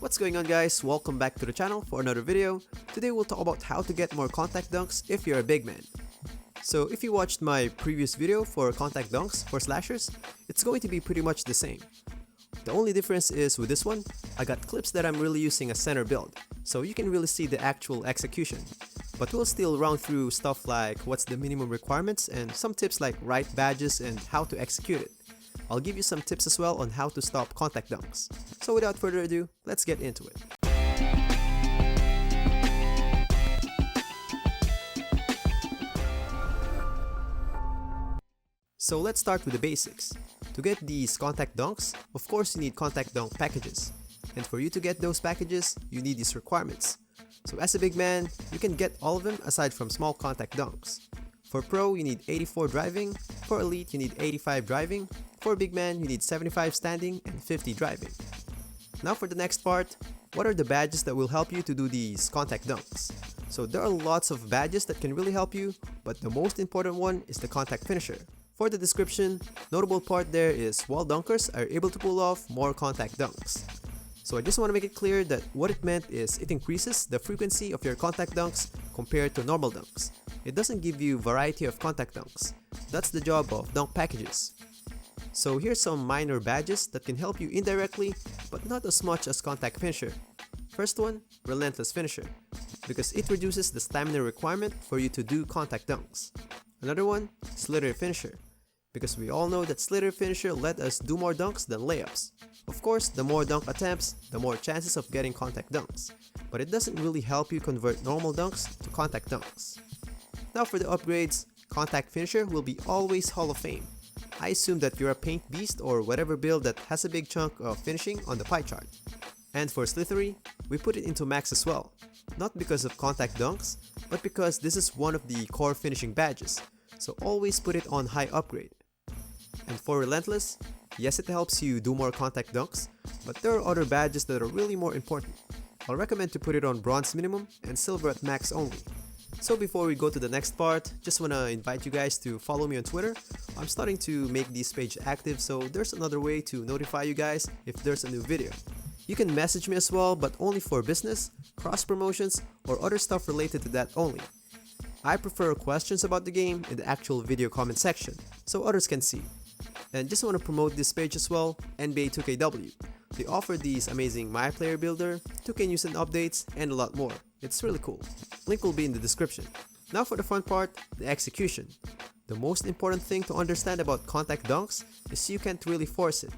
What's going on, guys? Welcome back to the channel for another video. Today we'll talk about how to get more contact dunks if you're a big man. So if you watched my previous video for contact dunks for slashers, it's going to be pretty much the same. The only difference is with this one, I got clips that I'm really using a center build, so you can really see the actual execution. But we'll still run through stuff like what's the minimum requirements and some tips like right badges and how to execute it. I'll give you some tips as well on how to stop contact dunks. So without further ado, let's get into it. So let's start with the basics. To get these contact dunks, of course you need contact dunk packages. And for you to get those packages, you need these requirements. So as a big man, you can get all of them aside from small contact dunks. For pro, you need 84 driving. For elite, you need 85 driving. For big man, you need 75 standing and 50 driving. Now for the next part, what are the badges that will help you to do these contact dunks? So there are lots of badges that can really help you, but the most important one is the contact finisher. For the description, notable part there is wall dunkers are able to pull off more contact dunks. So I just want to make it clear that what it meant is it increases the frequency of your contact dunks compared to normal dunks. It doesn't give you variety of contact dunks. That's the job of dunk packages. So here's some minor badges that can help you indirectly, but not as much as contact finisher. First one, Relentless Finisher, because it reduces the stamina requirement for you to do contact dunks. Another one, Slither Finisher, because we all know that Slither Finisher let us do more dunks than layups. Of course, the more dunk attempts, the more chances of getting contact dunks, but it doesn't really help you convert normal dunks to contact dunks. Now for the upgrades, Contact Finisher will be always Hall of Fame. I assume that you're a paint beast or whatever build that has a big chunk of finishing on the pie chart. And for Slithery, we put it into max as well, not because of contact dunks, but because this is one of the core finishing badges, so always put it on high upgrade. And for Relentless, yes, it helps you do more contact dunks, but there are other badges that are really more important. I'll recommend to put it on bronze minimum and silver at max only. So before we go to the next part, just wanna invite you guys to follow me on Twitter. I'm starting to make this page active, so there's another way to notify you guys if there's a new video. You can message me as well, but only for business, cross promotions, or other stuff related to that only. I prefer questions about the game in the actual video comment section, so others can see. And just want to promote this page as well, NBA 2KW. They offer these amazing My Player Builder, 2K news and updates, and a lot more. It's really cool. Link will be in the description. Now for the fun part, the execution. The most important thing to understand about contact dunks is you can't really force it.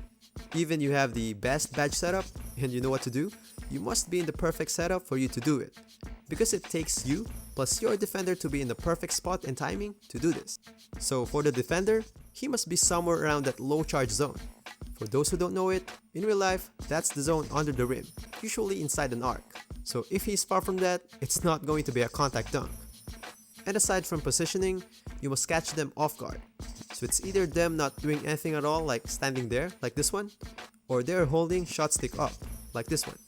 Even you have the best badge setup and you know what to do, you must be in the perfect setup for you to do it. Because it takes you plus your defender to be in the perfect spot and timing to do this. So for the defender, he must be somewhere around that low charge zone. For those who don't know it, in real life, that's the zone under the rim, usually inside an arc. So if he's far from that, it's not going to be a contact dunk. And aside from positioning, you must catch them off guard. So it's either them not doing anything at all, like standing there, like this one, or they're holding shot stick up, like this one.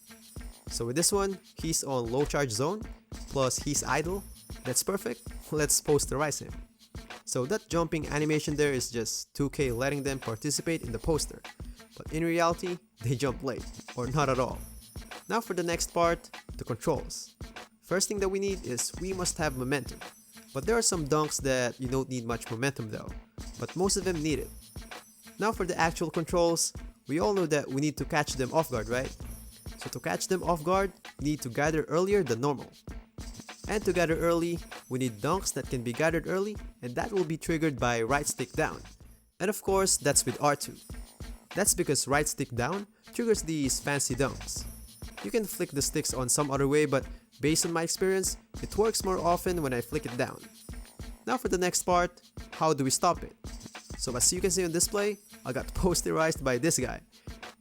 So with this one, he's on low charge zone, plus he's idle. That's perfect. Let's posterize him. So that jumping animation there is just 2K letting them participate in the poster. But in reality, they jump late, or not at all. Now for the next part, the controls. First thing that we need is we must have momentum. But there are some dunks that you don't need much momentum though, but most of them need it. Now for the actual controls, we all know that we need to catch them off guard, right? So to catch them off guard, we need to gather earlier than normal. And to gather early, we need dunks that can be gathered early, and that will be triggered by right stick down. And of course, that's with R2. That's because right stick down triggers these fancy dunks. You can flick the sticks on some other way, but based on my experience, it works more often when I flick it down. Now for the next part, how do we stop it? So as you can see on display, I got posterized by this guy.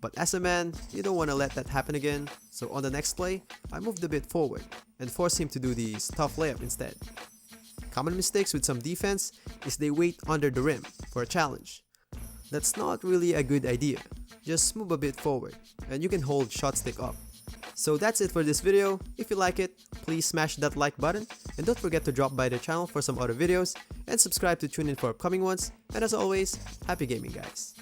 But as a man, you don't want to let that happen again, so on the next play, I moved a bit forward and forced him to do this tough layup instead. Common mistakes with some defense is they wait under the rim for a challenge. That's not really a good idea. Just move a bit forward and you can hold shot stick up. So that's it for this video. If you like it, please smash that like button and don't forget to drop by the channel for some other videos and subscribe to tune in for upcoming ones. And as always, happy gaming guys.